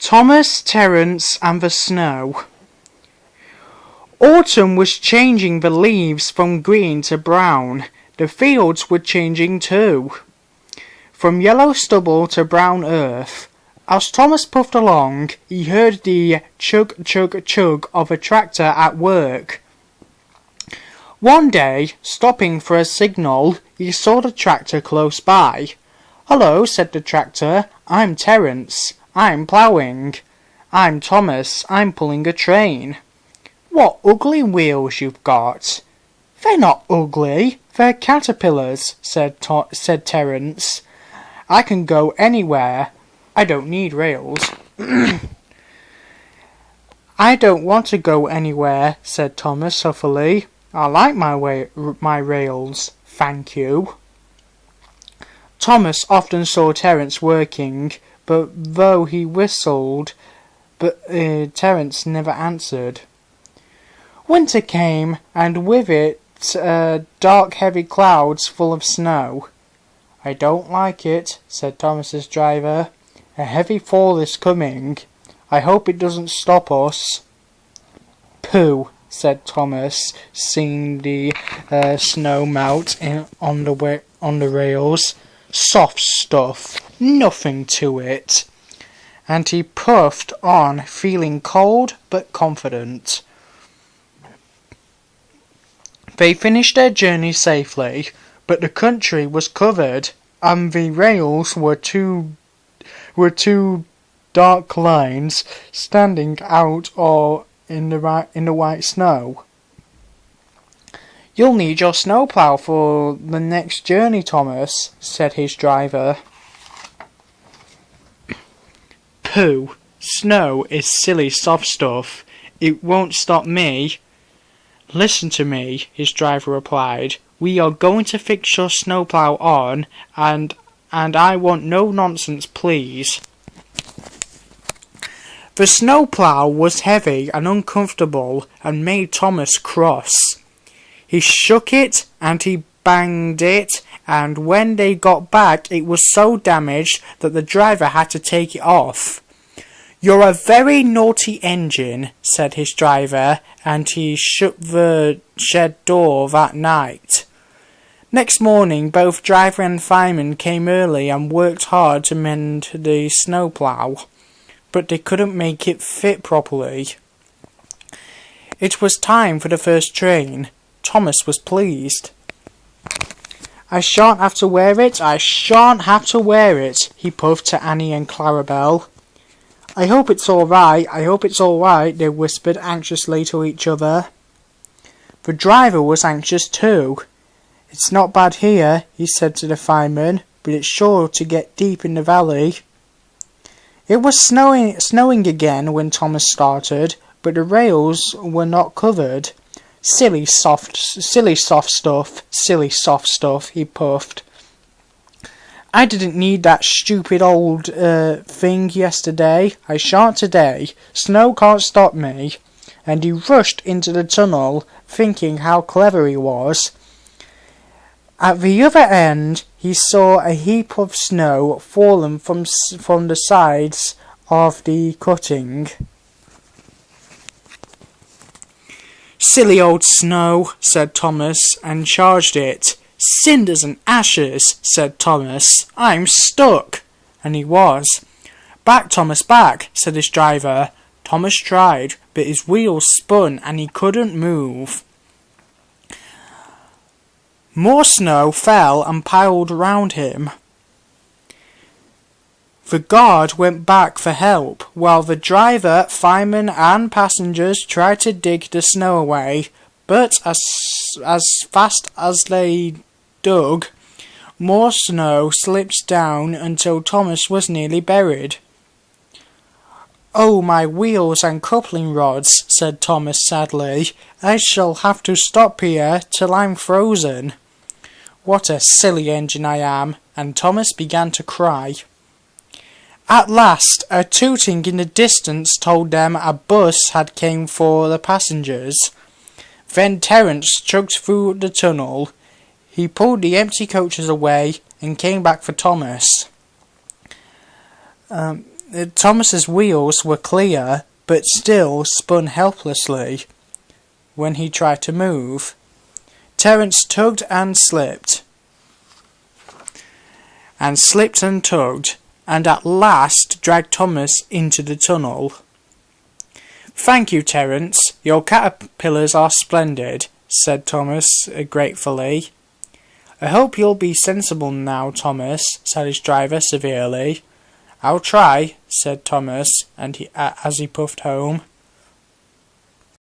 Thomas, Terence and the Snow. Autumn was changing the leaves from green to brown. The fields were changing too, from yellow stubble to brown earth. As Thomas puffed along, he heard the chug chug chug of a tractor at work. One day, stopping for a signal, he saw the tractor close by. "Hello," said the tractor. "I'm Terence. I'm ploughing." "I'm Thomas. I'm pulling a train." "What ugly wheels you've got." "They're not ugly. They're caterpillars," said Terence. "I can go anywhere. I don't need rails." "I don't want to go anywhere," said Thomas huffily. "I like my rails, thank you." Thomas often saw Terence working, but though he whistled, Terence never answered. Winter came, and with it dark heavy clouds full of snow. "I don't like it," said Thomas's driver. "A heavy fall is coming. I hope it doesn't stop us." "Pooh," said Thomas, seeing the snow melt on the rails. "Soft stuff, nothing to it." And he puffed on, feeling cold but confident. They finished their journey safely, but the country was covered, and the rails were two dark lines standing out in the white snow. "You'll need your snowplow for the next journey, Thomas," said his driver. "Pooh, snow is silly soft stuff. It won't stop me." "Listen to me," his driver replied. "We are going to fix your snowplow on, and I want no nonsense, please." The snowplow was heavy and uncomfortable and made Thomas cross. He shook it and he banged it, and when they got back it was so damaged that the driver had to take it off. "You're a very naughty engine," said his driver, and he shut the shed door that night. Next morning both driver and fireman came early and worked hard to mend the snowplow, but they couldn't make it fit properly. It was time for the first train. Thomas was pleased. "I shan't have to wear it, I shan't have to wear it," he puffed to Annie and Clarabelle. "I hope it's all right, I hope it's all right," they whispered anxiously to each other. The driver was anxious too. "It's not bad here," he said to the fireman, "but it's sure to get deep in the valley." It was snowing again when Thomas started, but the rails were not covered. Silly soft stuff," he puffed. "I didn't need that stupid old thing yesterday. I shan't today. Snow can't stop me." And he rushed into the tunnel, thinking how clever he was. At the other end, he saw a heap of snow fallen from the sides of the cutting. "Silly old snow," said Thomas, and charged it. "Cinders and ashes," said Thomas. "I'm stuck." And he was. "Back, Thomas, back," said his driver. Thomas tried, but his wheels spun and he couldn't move. More snow fell and piled round him. The guard went back for help, while the driver, firemen and passengers tried to dig the snow away, but as fast as they dug, more snow slipped down until Thomas was nearly buried. "Oh, my wheels and coupling rods," said Thomas sadly. "I shall have to stop here till I'm frozen. What a silly engine I am," and Thomas began to cry. At last, a tooting in the distance told them a bus had came for the passengers. Then Terence chugged through the tunnel. He pulled the empty coaches away and came back for Thomas. Thomas's wheels were clear, but still spun helplessly when he tried to move. Terence tugged and slipped and tugged, and at last dragged Thomas into the tunnel. "Thank you, Terence. Your caterpillars are splendid," said Thomas gratefully. "I hope you'll be sensible now, Thomas," said his driver severely. "I'll try," said Thomas, as he puffed home.